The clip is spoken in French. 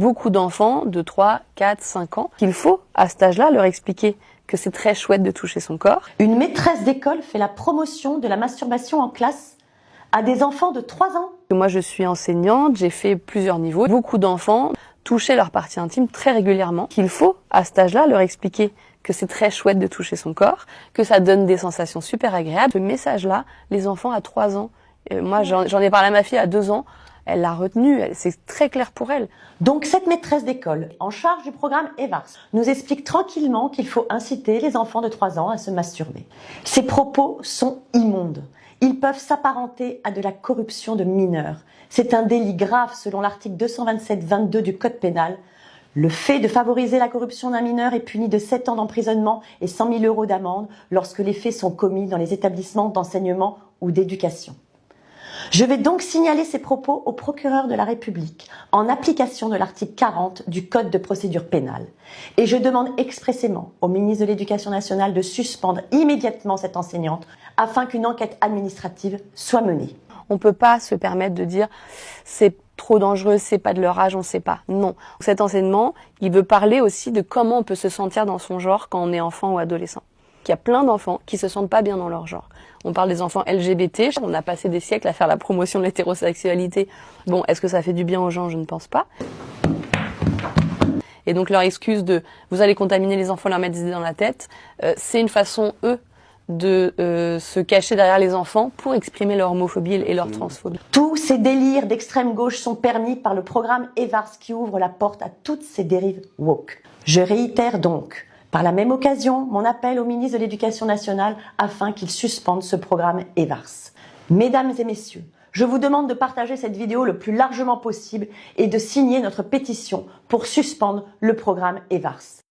Beaucoup d'enfants de 3, 4, 5 ans, qu'il faut, à cet âge-là, leur expliquer que c'est très chouette de toucher son corps. Une maîtresse d'école fait la promotion de la masturbation en classe à des enfants de 3 ans. Moi, je suis enseignante, j'ai fait plusieurs niveaux. Beaucoup d'enfants touchaient leur partie intime très régulièrement. Qu'il faut, à cet âge-là, leur expliquer que c'est très chouette de toucher son corps, que ça donne des sensations super agréables. Ce message-là, les enfants à 3 ans, moi j'en ai parlé à ma fille à 2 ans, elle l'a retenu, c'est très clair pour elle. Donc cette maîtresse d'école, en charge du programme EVARS, nous explique tranquillement qu'il faut inciter les enfants de 3 ans à se masturber. Ces propos sont immondes. Ils peuvent s'apparenter à de la corruption de mineurs. C'est un délit grave selon l'article 227-22 du Code pénal. Le fait de favoriser la corruption d'un mineur est puni de 7 ans d'emprisonnement et 100 000 € d'amende lorsque les faits sont commis dans les établissements d'enseignement ou d'éducation. Je vais donc signaler ces propos au procureur de la République en application de l'article 40 du Code de procédure pénale. Et je demande expressément au ministre de l'Éducation nationale de suspendre immédiatement cette enseignante afin qu'une enquête administrative soit menée. On ne peut pas se permettre de dire c'est trop dangereux, c'est pas de leur âge, on ne sait pas. Non. Cet enseignement, il veut parler aussi de comment on peut se sentir dans son genre quand on est enfant ou adolescent. Il y a plein d'enfants qui se sentent pas bien dans leur genre. On parle des enfants LGBT, on a passé des siècles à faire la promotion de l'hétérosexualité. Bon, est-ce que ça fait du bien aux gens? Je ne pense pas. Et donc leur excuse de « vous allez contaminer les enfants, leur mettre des idées dans la tête », c'est une façon, eux, de se cacher derrière les enfants pour exprimer leur homophobie et leur transphobie. Tous ces délires d'extrême gauche sont permis par le programme EVARS qui ouvre la porte à toutes ces dérives woke. Je réitère donc, par la même occasion, mon appel au ministre de l'Éducation nationale afin qu'il suspende ce programme EVARS. Mesdames et messieurs, je vous demande de partager cette vidéo le plus largement possible et de signer notre pétition pour suspendre le programme EVARS.